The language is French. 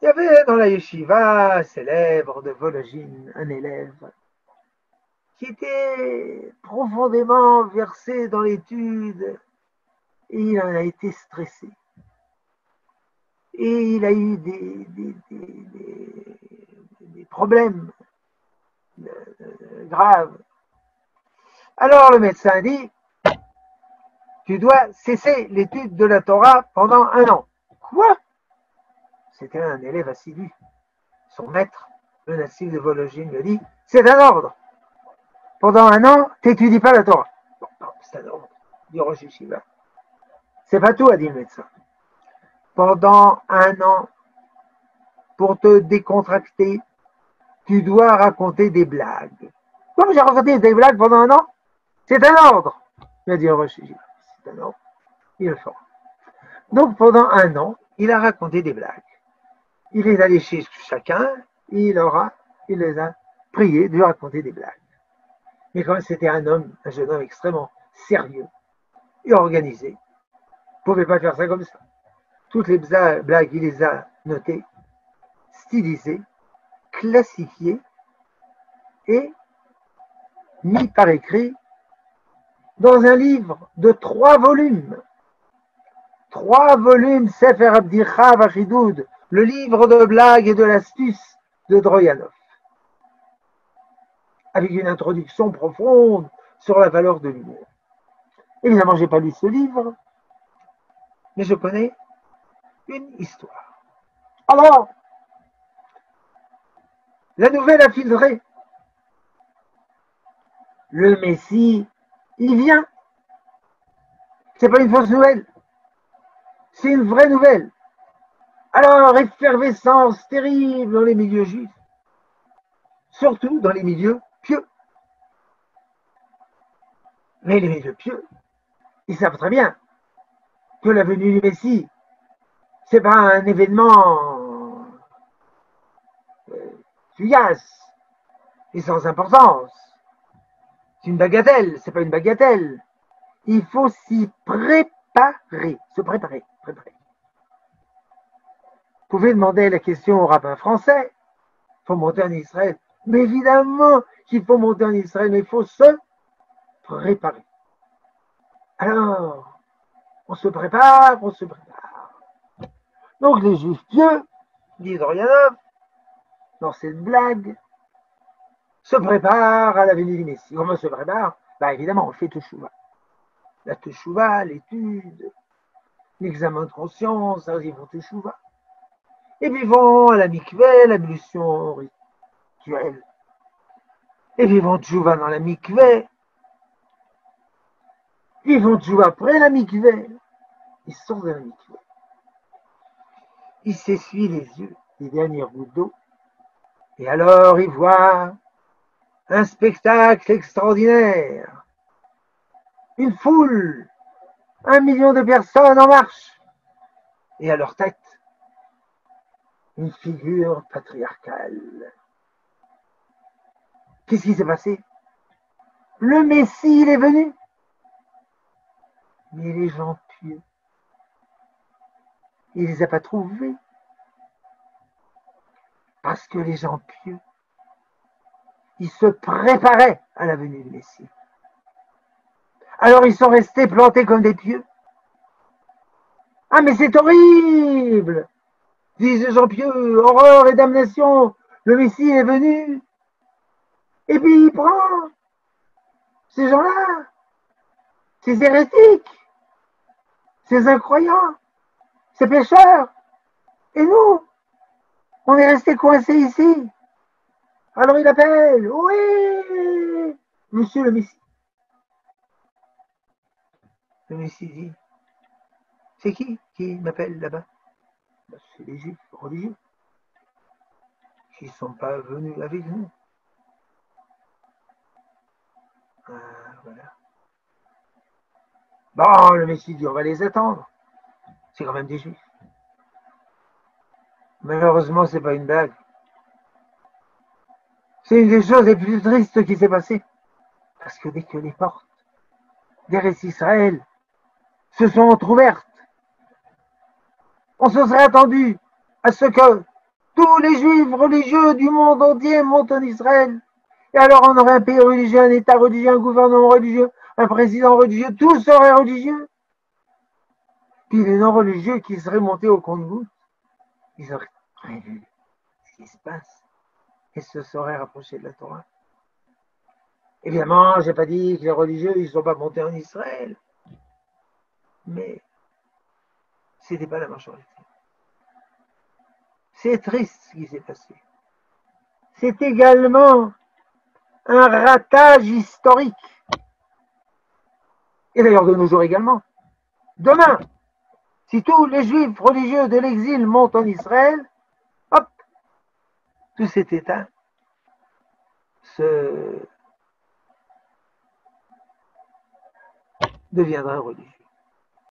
Il y avait dans la yeshiva célèbre de Vologine un élève qui était profondément versé dans l'étude et il en a été stressé. Et il a eu des problèmes graves. Alors le médecin dit, tu dois cesser l'étude de la Torah pendant 1 an. Quoi? C'était un élève assidu. Son maître, le nassif de Vologine, lui dit, c'est un ordre. Pendant 1 an, tu n'étudies pas la Torah. Bon, c'est un ordre, dit Rosh Yeshiva. C'est pas tout, a dit le médecin. Pendant 1 an, pour te décontracter, tu dois raconter des blagues. Comme j'ai raconté des blagues pendant 1 an, c'est un ordre. Il a dit Rosh Yeshiva. C'est un ordre. Il le fera. Donc pendant 1 an, il a raconté des blagues. Il est allé chez chacun, il les a priés de lui raconter des blagues. Mais quand c'était un jeune homme extrêmement sérieux et organisé, il ne pouvait pas faire ça comme ça. Toutes les blagues, il les a notées, stylisées, classifiées et mis par écrit dans un livre de 3 volumes. 3 volumes, Sefer Abdicha Vachidoud, le livre de blagues et de l'astuce de Droyanov, avec une introduction profonde sur la valeur de l'humour. Évidemment, je n'ai pas lu ce livre, mais je connais une histoire. Alors, la nouvelle a filtré. Le Messie, il vient. C'est pas une fausse nouvelle. C'est une vraie nouvelle. Alors, effervescence terrible dans les milieux juifs, surtout dans les milieux pieux. Mais les milieux pieux, ils savent très bien que la venue du Messie, c'est pas un événement fugace et sans importance. C'est une bagatelle, c'est pas une bagatelle. Il faut s'y préparer, se préparer. Vous pouvez demander la question au rabbin français. Il faut monter en Israël. Mais évidemment qu'il faut monter en Israël, mais il faut se préparer. Alors, on se prépare. Donc les juifs pieux, dit Dorianov, dans cette blague, se préparent à la venue du Messie. Comment on se prépare? Évidemment, on fait teshuva. La teshuva, l'étude, l'examen de conscience, ils font teshuva. Et puis ils vont à la mikveh, l'ablution rituelle. Et puis ils vont teshuva dans la mikveh. Ils vont teshuva après la mikveh. Ils sortent de la mikveh. Ils s'essuient les yeux, les dernières gouttes d'eau. Et alors ils voient un spectacle extraordinaire. Une foule, 1 million de personnes en marche. Et à leur tête, une figure patriarcale. Qu'est-ce qui s'est passé? Le Messie, il est venu. Mais les gens pieux, il ne les a pas trouvés. Parce que les gens pieux, ils se préparaient à la venue du Messie. Alors ils sont restés plantés comme des pieux. Ah mais c'est horrible, disent les gens pieux, horreur et damnation, le Messie est venu. Et puis il prend ces gens-là, ces hérétiques, ces incroyants, ces pécheurs. Et nous, on est restés coincés ici. Alors il appelle, oui, monsieur le Messie. Le Messie dit, c'est qui m'appelle là-bas? C'est les juifs religieux qui ne sont pas venus avec nous. Voilà. Bon, le Messie dit, on va les attendre. C'est quand même des juifs. Malheureusement, c'est pas une blague. C'est une des choses les plus tristes qui s'est passée. Parce que dès que les portes d'Eretz Israël se sont entrouvertes, on se serait attendu à ce que tous les juifs religieux du monde entier montent en Israël. Et alors on aurait un pays religieux, un État religieux, un gouvernement religieux, un président religieux, tous seraient religieux. Puis les non-religieux qui seraient montés au compte-gouttes, ils auraient prévu ce qui se passe et se seraient rapprochés de la Torah. Évidemment, je n'ai pas dit que les religieux ils ne sont pas montés en Israël, mais ce n'était pas la majorité. C'est triste ce qui s'est passé. C'est également un ratage historique. Et d'ailleurs de nos jours également. Demain, si tous les juifs religieux de l'exil montent en Israël, hop, tout cet État deviendra religieux.